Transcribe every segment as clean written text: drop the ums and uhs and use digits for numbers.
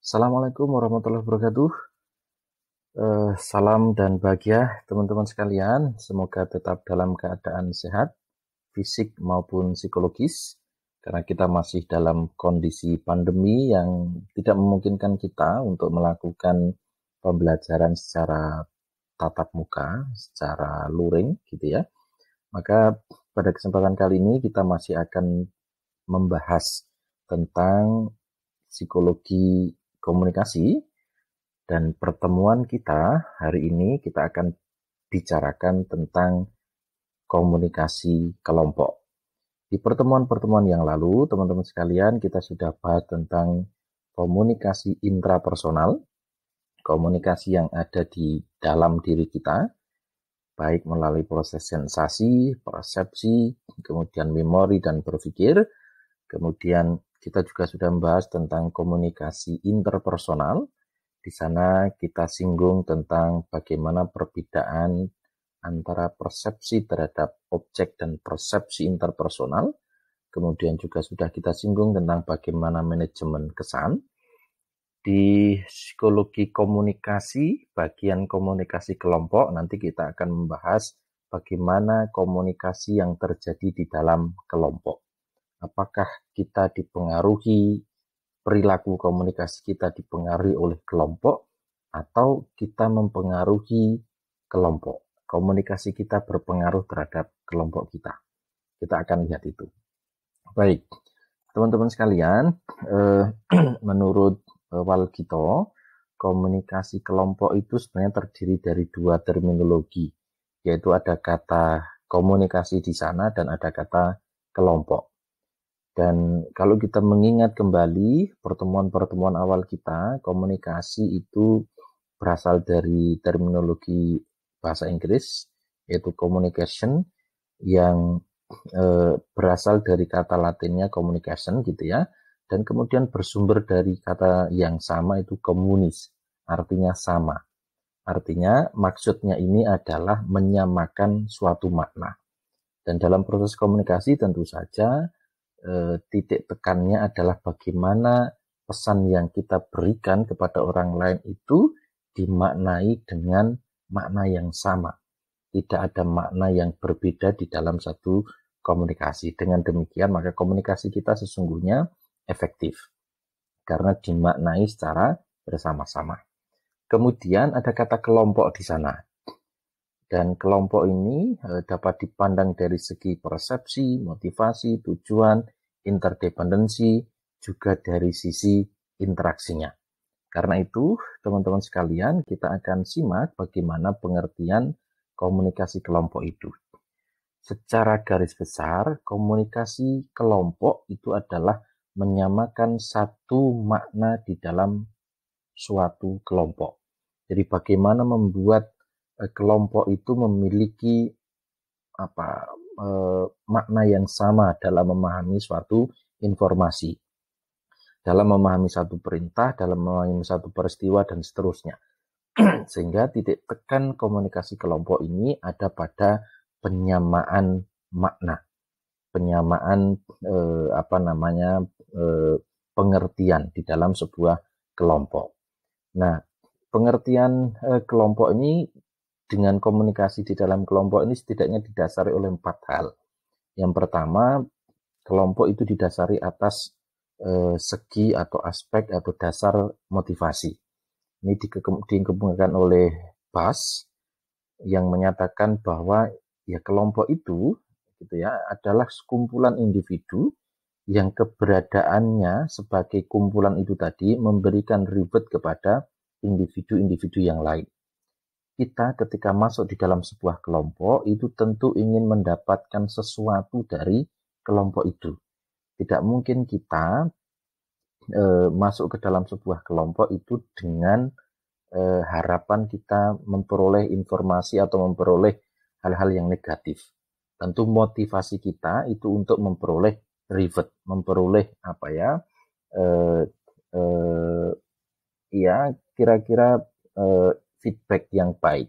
Assalamualaikum warahmatullahi wabarakatuh. Salam dan bahagia teman-teman sekalian. Semoga tetap dalam keadaan sehat, fisik maupun psikologis. Karena kita masih dalam kondisi pandemi yang tidak memungkinkan kita untuk melakukan pembelajaran secara tatap muka, secara luring gitu ya. Maka pada kesempatan kali ini kita masih akan membahas tentang psikologi komunikasi. Dan pertemuan kita hari ini kita akan bicarakan tentang komunikasi kelompok. Di pertemuan-pertemuan yang lalu, teman-teman sekalian, kita sudah bahas tentang komunikasi intrapersonal, komunikasi yang ada di dalam diri kita, baik melalui proses sensasi, persepsi, kemudian memori dan berpikir. Kemudian kita juga sudah membahas tentang komunikasi interpersonal. Di sana kita singgung tentang bagaimana perbedaan antara persepsi terhadap objek dan persepsi interpersonal. Kemudian juga sudah kita singgung tentang bagaimana manajemen kesan. Di psikologi komunikasi, bagian komunikasi kelompok, nanti kita akan membahas bagaimana komunikasi yang terjadi di dalam kelompok. Apakah kita dipengaruhi, perilaku komunikasi kita dipengaruhi oleh kelompok, atau kita mempengaruhi kelompok. Komunikasi kita berpengaruh terhadap kelompok kita. Kita akan lihat itu. Baik, teman-teman sekalian, menurut Walgito, komunikasi kelompok itu sebenarnya terdiri dari dua terminologi, yaitu ada kata komunikasi di sana dan ada kata kelompok. Dan kalau kita mengingat kembali pertemuan-pertemuan awal kita, komunikasi itu berasal dari terminologi bahasa Inggris, yaitu communication, yang berasal dari kata Latinnya communication gitu ya, dan kemudian bersumber dari kata yang sama itu communis, artinya sama. Artinya maksudnya ini adalah menyamakan suatu makna. Dan dalam proses komunikasi tentu saja titik tekannya adalah bagaimana pesan yang kita berikan kepada orang lain itu dimaknai dengan makna yang sama. Tidak ada makna yang berbeda di dalam satu komunikasi. Dengan demikian, maka komunikasi kita sesungguhnya efektif karena dimaknai secara bersama-sama. Kemudian ada kata kelompok di sana. Dan kelompok ini dapat dipandang dari segi persepsi, motivasi, tujuan, interdependensi, juga dari sisi interaksinya. Karena itu, teman-teman sekalian, kita akan simak bagaimana pengertian komunikasi kelompok itu. Secara garis besar, komunikasi kelompok itu adalah menyamakan satu makna di dalam suatu kelompok. Jadi bagaimana membuat kelompok itu memiliki makna yang sama dalam memahami suatu informasi, dalam memahami satu perintah, dalam memahami satu peristiwa, dan seterusnya. Sehingga titik tekan komunikasi kelompok ini ada pada penyamaan makna, penyamaan pengertian di dalam sebuah kelompok. Nah, pengertian kelompok ini dengan komunikasi di dalam kelompok ini setidaknya didasari oleh 4 hal. Yang pertama, kelompok itu didasari atas segi atau aspek atau dasar motivasi. Ini dikemukakan oleh Bass yang menyatakan bahwa ya kelompok itu gitu ya adalah sekumpulan individu yang keberadaannya sebagai kumpulan itu tadi memberikan reward kepada individu-individu yang lain. Kita ketika masuk di dalam sebuah kelompok itu tentu ingin mendapatkan sesuatu dari kelompok itu. Tidak mungkin kita masuk ke dalam sebuah kelompok itu dengan harapan kita memperoleh informasi atau memperoleh hal-hal yang negatif. Tentu motivasi kita itu untuk memperoleh reward, memperoleh kira-kira feedback yang baik,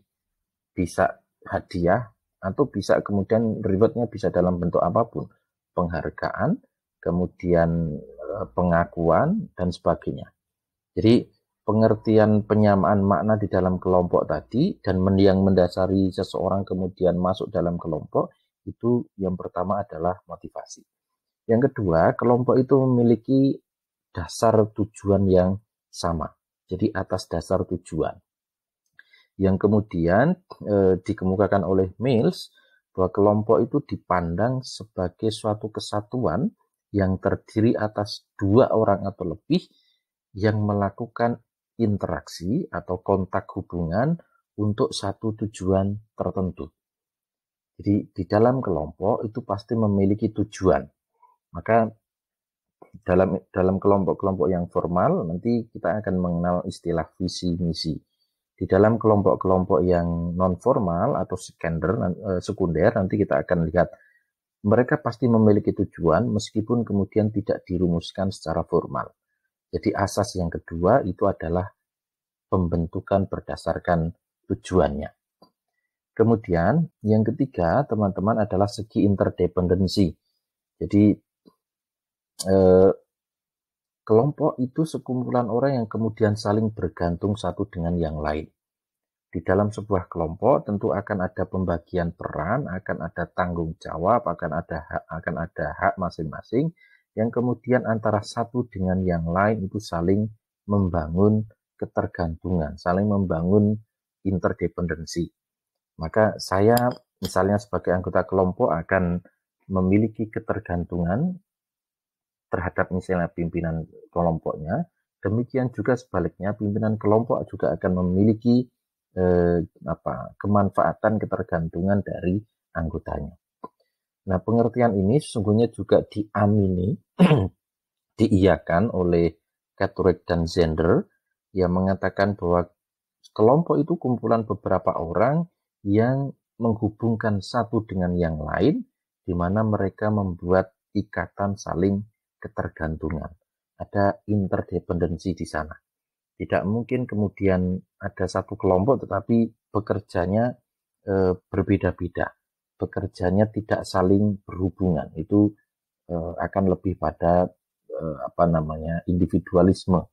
bisa hadiah atau bisa kemudian rewardnya bisa dalam bentuk apapun, penghargaan, kemudian pengakuan dan sebagainya. Jadi pengertian penyamaan makna di dalam kelompok tadi dan yang mendasari seseorang kemudian masuk dalam kelompok itu yang pertama adalah motivasi. Yang kedua, kelompok itu memiliki dasar tujuan yang sama. Jadi atas dasar tujuan. Yang kemudian dikemukakan oleh Mills bahwa kelompok itu dipandang sebagai suatu kesatuan yang terdiri atas dua orang atau lebih yang melakukan interaksi atau kontak hubungan untuk satu tujuan tertentu. Jadi di dalam kelompok itu pasti memiliki tujuan. Maka dalam kelompok-kelompok yang formal nanti kita akan mengenal istilah visi misi. Di dalam kelompok-kelompok yang non formal atau sekunder nanti kita akan lihat mereka pasti memiliki tujuan meskipun kemudian tidak dirumuskan secara formal. Jadi asas yang kedua itu adalah pembentukan berdasarkan tujuannya. Kemudian yang ketiga teman-teman adalah segi interdependensi. Jadi kelompok itu sekumpulan orang yang kemudian saling bergantung satu dengan yang lain. Di dalam sebuah kelompok tentu akan ada pembagian peran, akan ada tanggung jawab, akan ada hak masing-masing yang kemudian antara satu dengan yang lain itu saling membangun ketergantungan, saling membangun interdependensi. Maka saya misalnya sebagai anggota kelompok akan memiliki ketergantungan terhadap misalnya pimpinan kelompoknya, demikian juga sebaliknya pimpinan kelompok juga akan memiliki kemanfaatan ketergantungan dari anggotanya. Nah, pengertian ini sesungguhnya juga diamini, diiyakan oleh Cartwright dan Zander yang mengatakan bahwa kelompok itu kumpulan beberapa orang yang menghubungkan satu dengan yang lain, di mana mereka membuat ikatan saling ketergantungan. Ada interdependensi di sana. Tidak mungkin kemudian ada satu kelompok tetapi bekerjanya berbeda-beda. Bekerjanya tidak saling berhubungan. Itu akan lebih pada individualisme.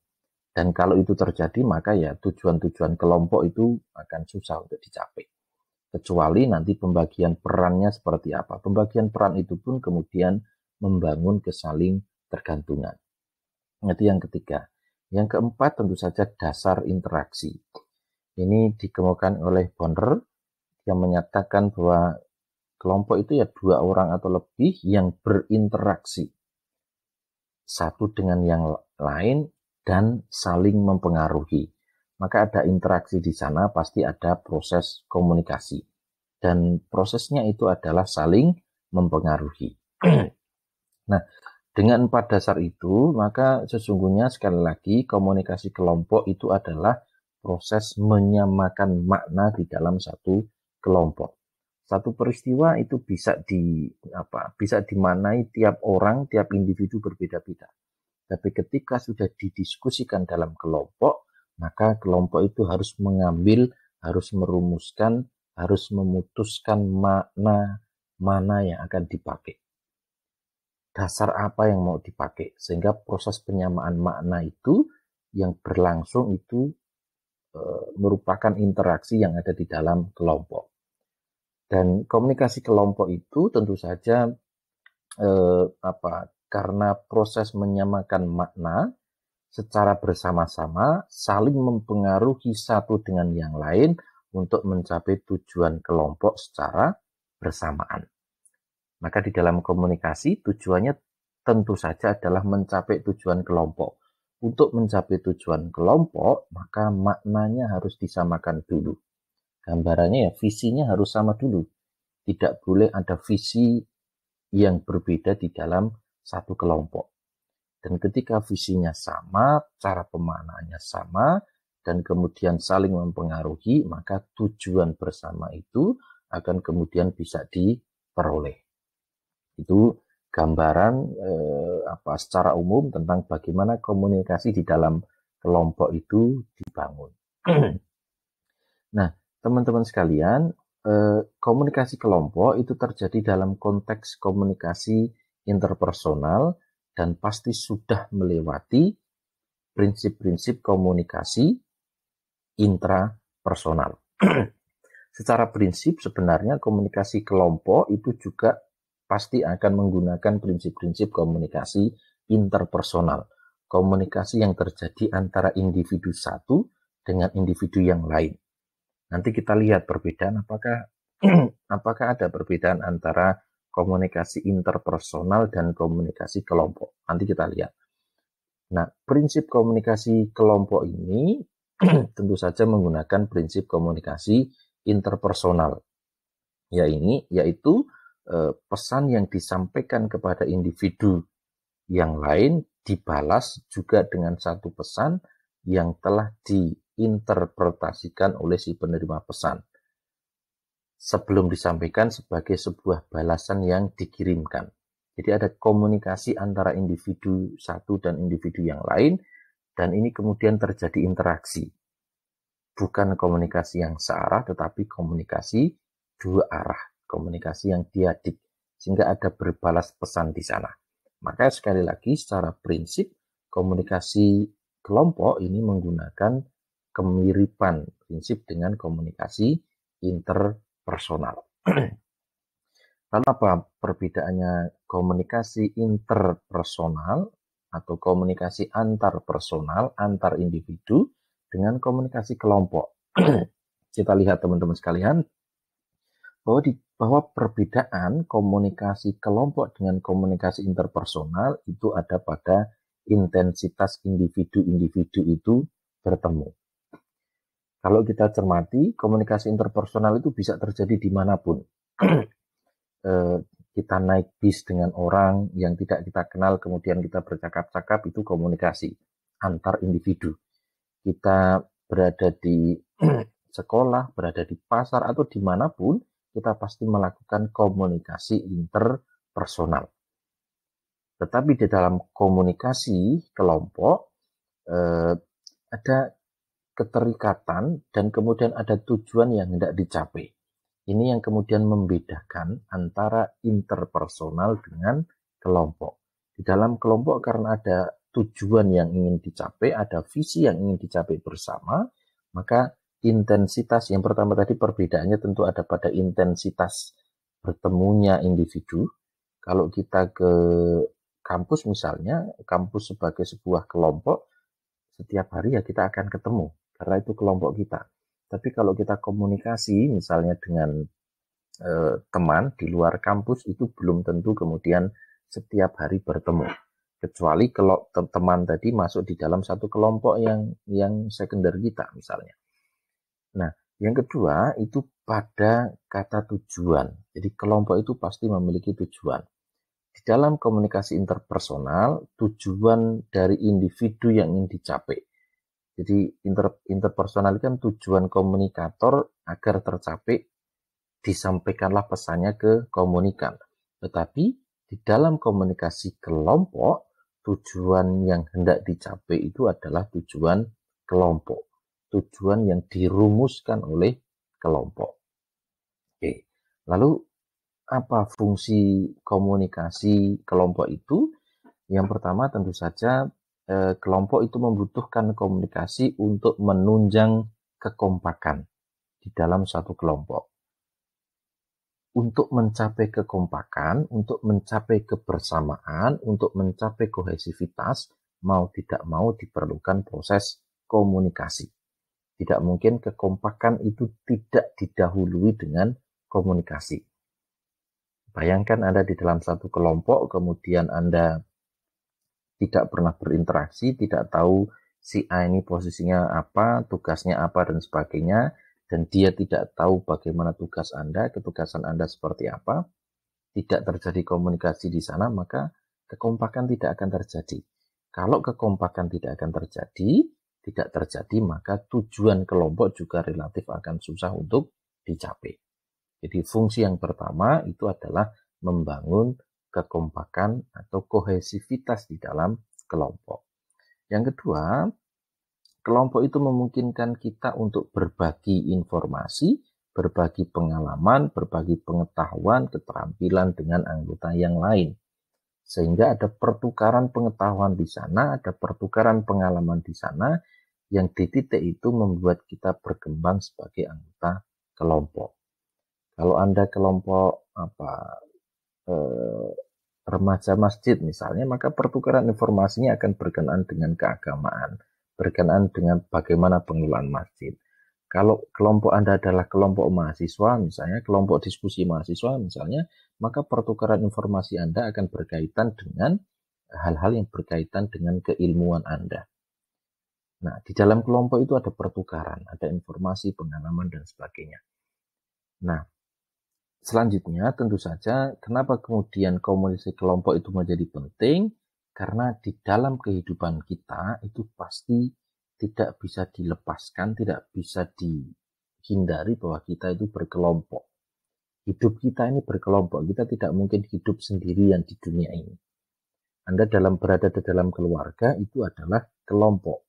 Dan kalau itu terjadi maka ya tujuan-tujuan kelompok itu akan susah untuk dicapai. Kecuali nanti pembagian perannya seperti apa. Pembagian peran itu pun kemudian membangun kesaling tergantungan. Itu yang ketiga. Yang keempat tentu saja dasar interaksi. Ini dikemukakan oleh Bonner yang menyatakan bahwa kelompok itu ya dua orang atau lebih yang berinteraksi satu dengan yang lain dan saling mempengaruhi. Maka ada interaksi di sana, pasti ada proses komunikasi. Dan prosesnya itu adalah saling mempengaruhi. Nah, dengan 4 dasar itu, maka sesungguhnya sekali lagi komunikasi kelompok itu adalah proses menyamakan makna di dalam satu kelompok. Satu peristiwa itu bisa dimaknai tiap orang, tiap individu berbeda-beda. Tapi ketika sudah didiskusikan dalam kelompok, maka kelompok itu harus mengambil, harus merumuskan, harus memutuskan makna mana yang akan dipakai. Dasar apa yang mau dipakai, sehingga proses penyamaan makna itu yang berlangsung itu merupakan interaksi yang ada di dalam kelompok. Dan komunikasi kelompok itu tentu saja karena proses menyamakan makna secara bersama-sama saling mempengaruhi satu dengan yang lain untuk mencapai tujuan kelompok secara bersamaan. Maka di dalam komunikasi tujuannya tentu saja adalah mencapai tujuan kelompok. Untuk mencapai tujuan kelompok, maka maknanya harus disamakan dulu. Gambarannya ya visinya harus sama dulu. Tidak boleh ada visi yang berbeda di dalam satu kelompok. Dan ketika visinya sama, cara pemaknaannya sama, dan kemudian saling mempengaruhi, maka tujuan bersama itu akan kemudian bisa diperoleh. Itu gambaran secara umum tentang bagaimana komunikasi di dalam kelompok itu dibangun. Nah, teman-teman sekalian, komunikasi kelompok itu terjadi dalam konteks komunikasi interpersonal dan pasti sudah melewati prinsip-prinsip komunikasi intrapersonal. Secara prinsip sebenarnya komunikasi kelompok itu juga pasti akan menggunakan prinsip-prinsip komunikasi interpersonal. Komunikasi yang terjadi antara individu satu dengan individu yang lain. Nanti kita lihat perbedaan apakah ada perbedaan antara komunikasi interpersonal dan komunikasi kelompok. Nanti kita lihat. Nah, prinsip komunikasi kelompok ini tentu saja menggunakan prinsip komunikasi interpersonal. Yaitu pesan yang disampaikan kepada individu yang lain dibalas juga dengan satu pesan yang telah diinterpretasikan oleh si penerima pesan sebelum disampaikan sebagai sebuah balasan yang dikirimkan. Jadi ada komunikasi antara individu satu dan individu yang lain, dan ini kemudian terjadi interaksi. Bukan komunikasi yang searah, tetapi komunikasi dua arah, komunikasi yang diadik, sehingga ada berbalas pesan di sana. Maka sekali lagi secara prinsip komunikasi kelompok ini menggunakan kemiripan prinsip dengan komunikasi interpersonal. Lalu apa perbedaannya komunikasi interpersonal atau komunikasi antarpersonal, antar individu dengan komunikasi kelompok? Kita lihat teman-teman sekalian bahwa perbedaan komunikasi kelompok dengan komunikasi interpersonal itu ada pada intensitas individu-individu itu bertemu. Kalau kita cermati, komunikasi interpersonal itu bisa terjadi dimanapun. Kita naik bis dengan orang yang tidak kita kenal, kemudian kita bercakap-cakap, itu komunikasi antar individu. Kita berada di sekolah, berada di pasar, atau dimanapun, kita pasti melakukan komunikasi interpersonal. Tetapi di dalam komunikasi kelompok, ada keterikatan dan kemudian ada tujuan yang hendak dicapai. Ini yang kemudian membedakan antara interpersonal dengan kelompok. Di dalam kelompok karena ada tujuan yang ingin dicapai, ada visi yang ingin dicapai bersama, maka intensitas yang pertama tadi perbedaannya tentu ada pada intensitas bertemunya individu. Kalau kita ke kampus misalnya, kampus sebagai sebuah kelompok, setiap hari ya kita akan ketemu, karena itu kelompok kita. Tapi kalau kita komunikasi misalnya dengan teman di luar kampus, itu belum tentu kemudian setiap hari bertemu. Kecuali kalau teman tadi masuk di dalam satu kelompok yang sekunder kita misalnya. Nah, yang kedua itu pada kata tujuan. Jadi kelompok itu pasti memiliki tujuan. Di dalam komunikasi interpersonal, tujuan dari individu yang ingin dicapai. Jadi interpersonal kan tujuan komunikator agar tercapai, disampaikanlah pesannya ke komunikan. Tetapi di dalam komunikasi kelompok, tujuan yang hendak dicapai itu adalah tujuan kelompok. Tujuan yang dirumuskan oleh kelompok. Oke. Lalu apa fungsi komunikasi kelompok itu? Yang pertama tentu saja kelompok itu membutuhkan komunikasi untuk menunjang kekompakan di dalam satu kelompok. Untuk mencapai kekompakan, untuk mencapai kebersamaan, untuk mencapai kohesivitas, mau tidak mau diperlukan proses komunikasi. Tidak mungkin kekompakan itu tidak didahului dengan komunikasi. Bayangkan Anda di dalam satu kelompok, kemudian Anda tidak pernah berinteraksi, tidak tahu si A ini posisinya apa, tugasnya apa, dan sebagainya, dan dia tidak tahu bagaimana tugas Anda, ketugasan Anda seperti apa, tidak terjadi komunikasi di sana, maka kekompakan tidak akan terjadi. Kalau kekompakan tidak akan terjadi, maka tujuan kelompok juga relatif akan susah untuk dicapai. Jadi fungsi yang pertama itu adalah membangun kekompakan atau kohesivitas di dalam kelompok. Yang kedua, kelompok itu memungkinkan kita untuk berbagi informasi, berbagi pengalaman, berbagi pengetahuan, keterampilan dengan anggota yang lain. Sehingga ada pertukaran pengetahuan di sana, ada pertukaran pengalaman di sana, yang di titik itu membuat kita berkembang sebagai anggota kelompok. Kalau Anda kelompok remaja masjid misalnya, maka pertukaran informasinya akan berkenaan dengan keagamaan, berkenaan dengan bagaimana pengelolaan masjid. Kalau kelompok Anda adalah kelompok mahasiswa misalnya, kelompok diskusi mahasiswa misalnya, maka pertukaran informasi Anda akan berkaitan dengan hal-hal yang berkaitan dengan keilmuan Anda. Nah, di dalam kelompok itu ada pertukaran, ada informasi, pengalaman, dan sebagainya. Nah, selanjutnya tentu saja kenapa kemudian komunikasi kelompok itu menjadi penting? Karena di dalam kehidupan kita itu pasti tidak bisa dilepaskan, tidak bisa dihindari bahwa kita itu berkelompok. Hidup kita ini berkelompok, kita tidak mungkin hidup sendirian di dunia ini. Anda berada di dalam keluarga itu adalah kelompok.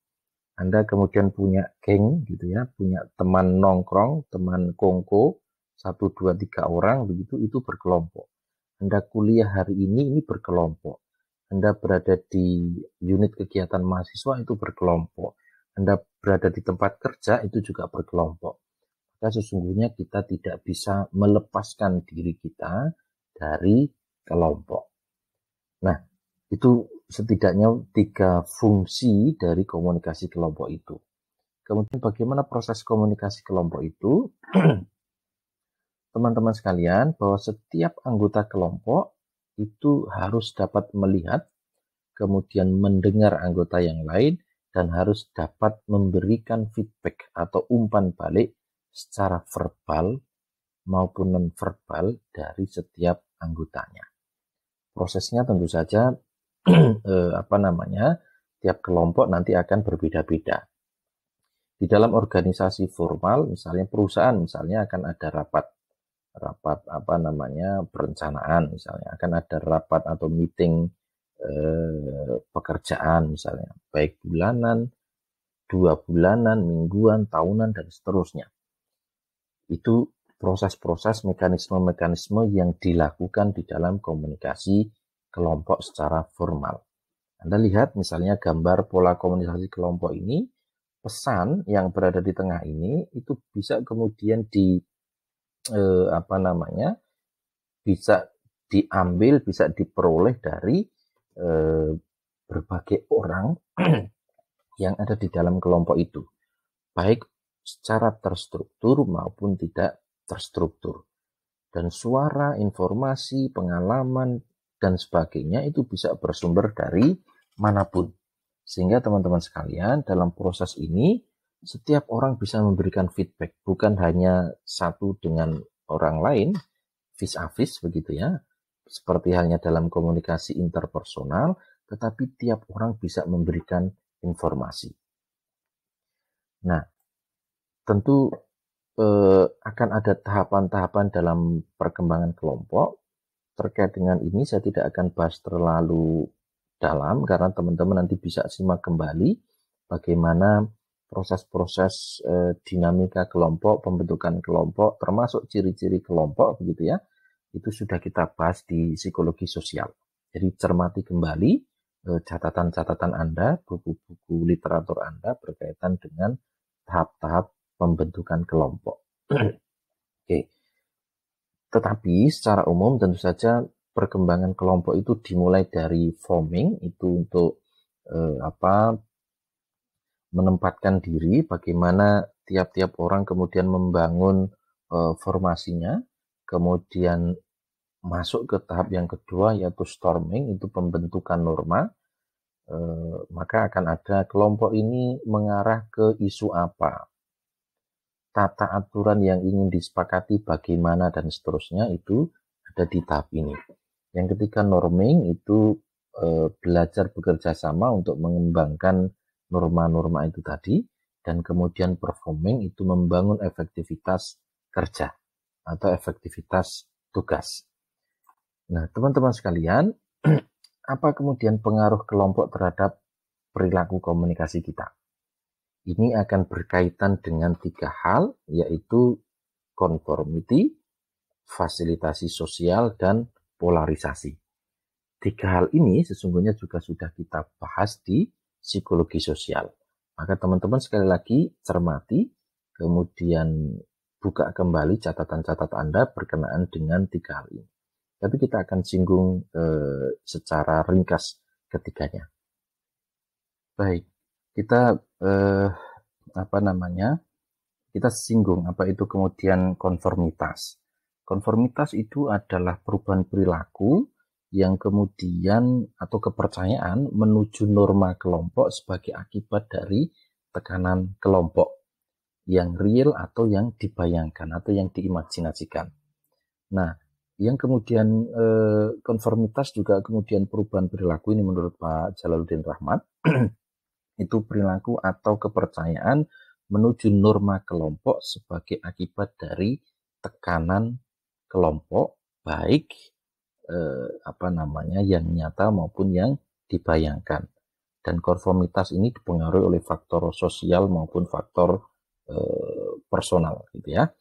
Anda kemudian punya geng gitu ya, punya teman nongkrong, teman kongko, 1, 2, 3 orang begitu, itu berkelompok. Anda kuliah hari ini berkelompok. Anda berada di unit kegiatan mahasiswa itu berkelompok. Anda berada di tempat kerja itu juga berkelompok. Maka sesungguhnya kita tidak bisa melepaskan diri kita dari kelompok. Nah, itu setidaknya 3 fungsi dari komunikasi kelompok itu. Kemudian bagaimana proses komunikasi kelompok itu? Teman-teman sekalian, bahwa setiap anggota kelompok itu harus dapat melihat, kemudian mendengar anggota yang lain, dan harus dapat memberikan feedback atau umpan balik secara verbal maupun non-verbal dari setiap anggotanya. Prosesnya tentu saja tiap kelompok nanti akan berbeda-beda. Di dalam organisasi formal, misalnya perusahaan, misalnya akan ada rapat perencanaan, misalnya akan ada rapat atau meeting pekerjaan, misalnya baik bulanan, 2 bulanan, mingguan, tahunan, dan seterusnya. Itu proses-proses, mekanisme-mekanisme yang dilakukan di dalam komunikasi kelompok secara formal. Anda lihat misalnya gambar pola komunikasi kelompok ini, pesan yang berada di tengah ini itu bisa kemudian bisa diambil, bisa diperoleh dari berbagai orang yang ada di dalam kelompok itu, baik secara terstruktur maupun tidak terstruktur. Dan suara, informasi, pengalaman, dan sebagainya itu bisa bersumber dari manapun. Sehingga teman-teman sekalian, dalam proses ini, setiap orang bisa memberikan feedback, bukan hanya satu dengan orang lain, vis-a-vis begitu ya, seperti halnya dalam komunikasi interpersonal, tetapi tiap orang bisa memberikan informasi. Nah, tentu akan ada tahapan-tahapan dalam perkembangan kelompok. Terkait dengan ini saya tidak akan bahas terlalu dalam karena teman-teman nanti bisa simak kembali bagaimana proses-proses dinamika kelompok, pembentukan kelompok, termasuk ciri-ciri kelompok begitu ya. Itu sudah kita bahas di psikologi sosial. Jadi cermati kembali catatan-catatan Anda, buku-buku literatur Anda berkaitan dengan tahap-tahap pembentukan kelompok. Oke. Tetapi secara umum tentu saja perkembangan kelompok itu dimulai dari forming, itu untuk menempatkan diri, bagaimana tiap-tiap orang kemudian membangun formasinya, kemudian masuk ke tahap yang kedua yaitu storming, itu pembentukan norma. Maka akan ada kelompok ini mengarah ke isu apa, tata aturan yang ingin disepakati bagaimana dan seterusnya, itu ada di tahap ini. Yang ketiga norming, itu belajar bekerja sama untuk mengembangkan norma-norma itu tadi, dan kemudian performing, itu membangun efektivitas kerja atau efektivitas tugas. Nah, teman-teman sekalian, apa kemudian pengaruh kelompok terhadap perilaku komunikasi kita? Ini akan berkaitan dengan 3 hal, yaitu conformity, fasilitasi sosial, dan polarisasi. tiga hal ini sesungguhnya juga sudah kita bahas di psikologi sosial. Maka teman-teman sekali lagi cermati, kemudian buka kembali catatan-catatan Anda berkenaan dengan tiga hal ini. Tapi kita akan singgung secara ringkas ketiganya. Baik, kita kita singgung apa itu kemudian konformitas. Konformitas itu adalah perubahan perilaku yang kemudian atau kepercayaan menuju norma kelompok sebagai akibat dari tekanan kelompok yang real atau yang dibayangkan atau yang diimajinasikan. Nah, yang kemudian konformitas juga kemudian perubahan perilaku ini menurut Pak Jalaluddin Rahmat itu perilaku atau kepercayaan menuju norma kelompok sebagai akibat dari tekanan kelompok baik yang nyata maupun yang dibayangkan. Dan konformitas ini dipengaruhi oleh faktor sosial maupun faktor personal gitu ya.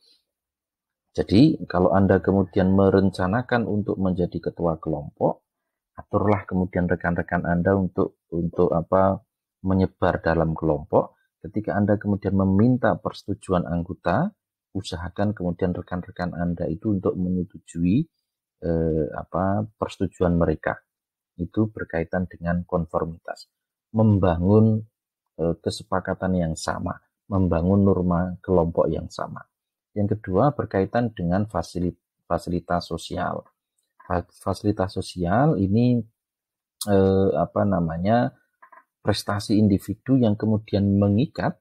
Jadi kalau Anda kemudian merencanakan untuk menjadi ketua kelompok, aturlah kemudian rekan-rekan Anda untuk menyebar dalam kelompok. Ketika Anda kemudian meminta persetujuan anggota, usahakan kemudian rekan-rekan Anda itu untuk menyetujui persetujuan mereka. Itu berkaitan dengan konformitas. Membangun kesepakatan yang sama, membangun norma kelompok yang sama. Yang kedua berkaitan dengan fasilitas sosial. Fasilitas sosial ini prestasi individu yang kemudian mengikat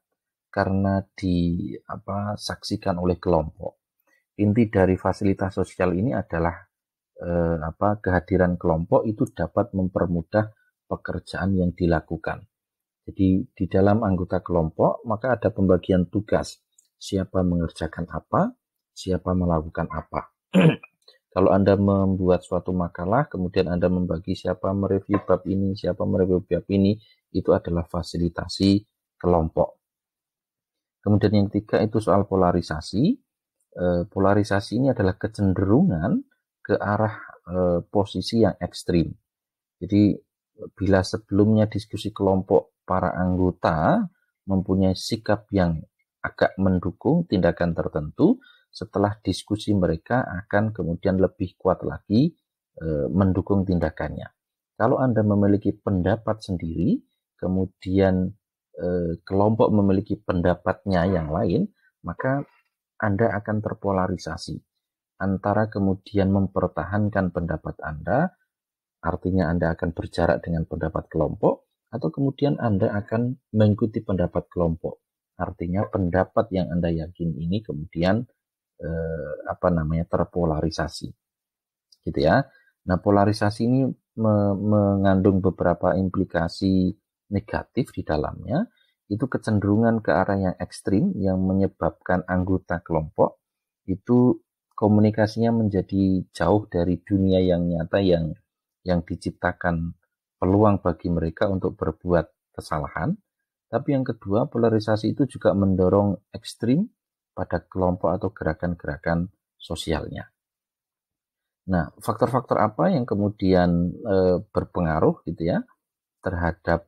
karena disaksikan oleh kelompok. Inti dari fasilitas sosial ini adalah kehadiran kelompok itu dapat mempermudah pekerjaan yang dilakukan. Jadi di dalam anggota kelompok maka ada pembagian tugas. Siapa mengerjakan apa, siapa melakukan apa. Kalau Anda membuat suatu makalah, kemudian Anda membagi siapa mereview bab ini, siapa mereview bab ini, itu adalah fasilitasi kelompok. Kemudian yang ketiga itu soal polarisasi. Polarisasi ini adalah kecenderungan ke arah posisi yang ekstrim. Jadi bila sebelumnya diskusi kelompok para anggota mempunyai sikap yang agak mendukung tindakan tertentu, setelah diskusi mereka akan kemudian lebih kuat lagi mendukung tindakannya. Kalau Anda memiliki pendapat sendiri, kemudian kelompok memiliki pendapatnya yang lain, maka Anda akan terpolarisasi antara kemudian mempertahankan pendapat Anda, artinya Anda akan berjarak dengan pendapat kelompok, atau kemudian Anda akan mengikuti pendapat kelompok. Artinya pendapat yang Anda yakin ini kemudian terpolarisasi. Gitu ya. Nah, polarisasi ini mengandung beberapa implikasi negatif di dalamnya. Itu kecenderungan ke arah yang ekstrim yang menyebabkan anggota kelompok itu komunikasinya menjadi jauh dari dunia yang nyata yang diciptakan peluang bagi mereka untuk berbuat kesalahan. Tapi yang kedua, polarisasi itu juga mendorong ekstrim pada kelompok atau gerakan-gerakan sosialnya. Nah, faktor-faktor apa yang kemudian berpengaruh gitu ya terhadap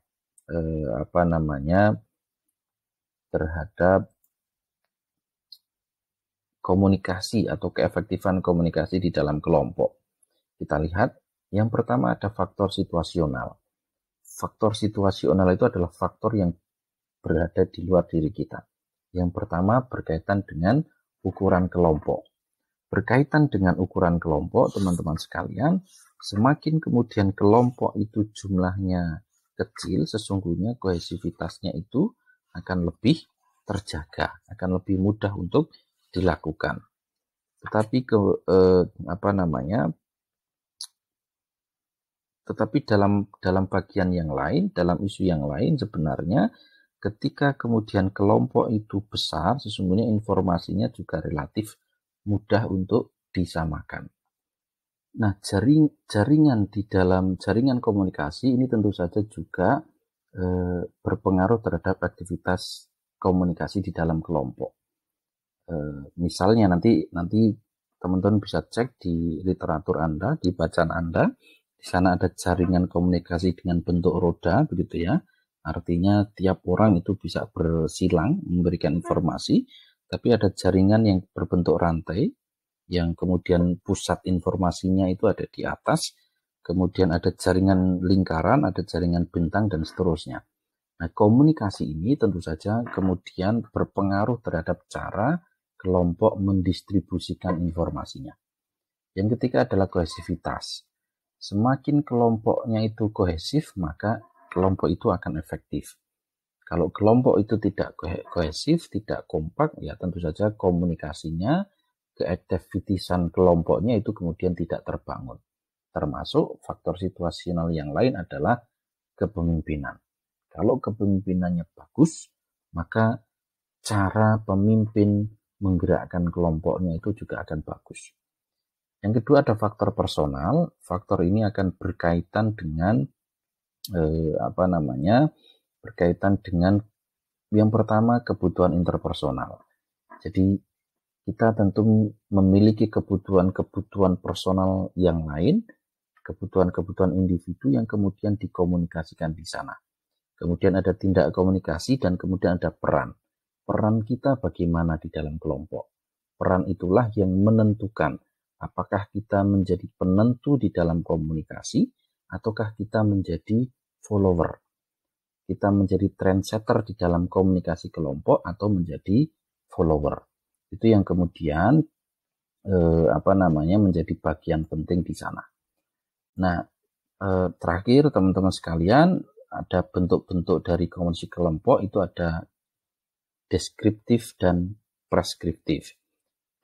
terhadap komunikasi atau keefektifan komunikasi di dalam kelompok. Kita lihat yang pertama ada faktor situasional. Faktor situasional itu adalah faktor yang berada di luar diri kita. Yang pertama berkaitan dengan ukuran kelompok. Berkaitan dengan ukuran kelompok, teman-teman sekalian, semakin kemudian kelompok itu jumlahnya kecil, sesungguhnya kohesivitasnya itu akan lebih terjaga, akan lebih mudah untuk dilakukan. Tetapi dalam bagian yang lain, dalam isu yang lain sebenarnya ketika kemudian kelompok itu besar, sesungguhnya informasinya juga relatif mudah untuk disamakan. Nah, jaringan di dalam jaringan komunikasi ini tentu saja juga berpengaruh terhadap aktivitas komunikasi di dalam kelompok. Misalnya nanti teman-teman bisa cek di literatur Anda, di bacaan Anda, Di sana ada jaringan komunikasi dengan bentuk roda, begitu ya. Artinya tiap orang itu bisa bersilang memberikan informasi, tapi ada jaringan yang berbentuk rantai, yang kemudian pusat informasinya itu ada di atas, kemudian ada jaringan lingkaran, ada jaringan bintang, dan seterusnya. Nah, komunikasi ini tentu saja kemudian berpengaruh terhadap cara kelompok mendistribusikan informasinya. Yang ketiga adalah kohesivitas. Semakin kelompoknya itu kohesif, maka kelompok itu akan efektif. Kalau kelompok itu tidak kohesif, tidak kompak, ya tentu saja komunikasinya, keefektifan kelompoknya itu kemudian tidak terbangun. Termasuk faktor situasional yang lain adalah kepemimpinan. Kalau kepemimpinannya bagus, maka cara pemimpin menggerakkan kelompoknya itu juga akan bagus. Yang kedua ada faktor personal. Faktor ini akan berkaitan dengan berkaitan dengan yang pertama kebutuhan interpersonal. Jadi kita tentu memiliki kebutuhan personal yang lain, kebutuhan individu yang kemudian dikomunikasikan di sana. Kemudian ada tindak komunikasi dan kemudian ada peran. Peran kita bagaimana di dalam kelompok. Peran itulah yang menentukan apakah kita menjadi penentu di dalam komunikasi ataukah kita menjadi follower. Kita menjadi trendsetter di dalam komunikasi kelompok atau menjadi follower. Itu yang kemudian menjadi bagian penting di sana. Nah, terakhir teman-teman sekalian, ada bentuk-bentuk dari komunikasi kelompok itu ada deskriptif dan preskriptif.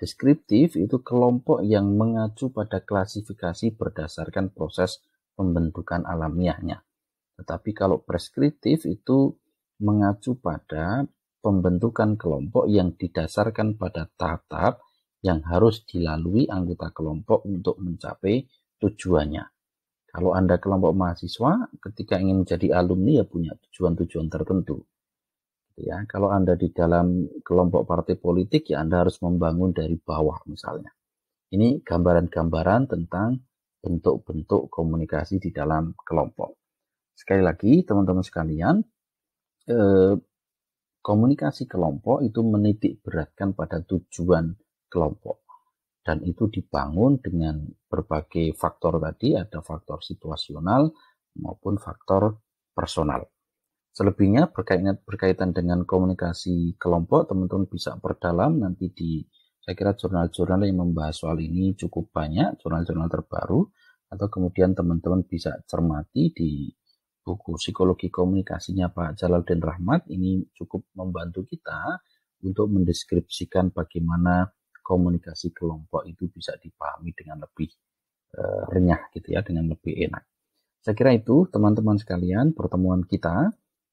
Deskriptif itu kelompok yang mengacu pada klasifikasi berdasarkan proses pembentukan alamiahnya. Tetapi kalau preskriptif itu mengacu pada pembentukan kelompok yang didasarkan pada tahap-tahap yang harus dilalui anggota kelompok untuk mencapai tujuannya. Kalau Anda kelompok mahasiswa, ketika ingin menjadi alumni ya punya tujuan-tujuan tertentu. Ya, kalau Anda di dalam kelompok partai politik ya Anda harus membangun dari bawah misalnya. Ini gambaran-gambaran tentang bentuk-bentuk komunikasi di dalam kelompok. Sekali lagi teman-teman sekalian, komunikasi kelompok itu menitik beratkan pada tujuan kelompok. Dan itu dibangun dengan berbagai faktor tadi, ada faktor situasional maupun faktor personal. Selebihnya berkaitan dengan komunikasi kelompok, teman-teman bisa perdalam nanti saya kira jurnal-jurnal yang membahas soal ini cukup banyak, jurnal-jurnal terbaru, atau kemudian teman-teman bisa cermati di buku Psikologi Komunikasinya Pak Jalaluddin Rahmat. Ini cukup membantu kita untuk mendeskripsikan bagaimana komunikasi kelompok itu bisa dipahami dengan lebih renyah gitu ya, dengan lebih enak. Saya kira itu teman-teman sekalian pertemuan kita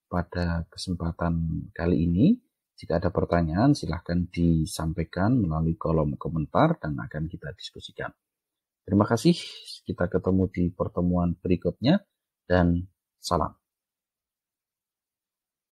pada kesempatan kali ini. Jika ada pertanyaan silahkan disampaikan melalui kolom komentar dan akan kita diskusikan. Terima kasih, kita ketemu di pertemuan berikutnya dan salam.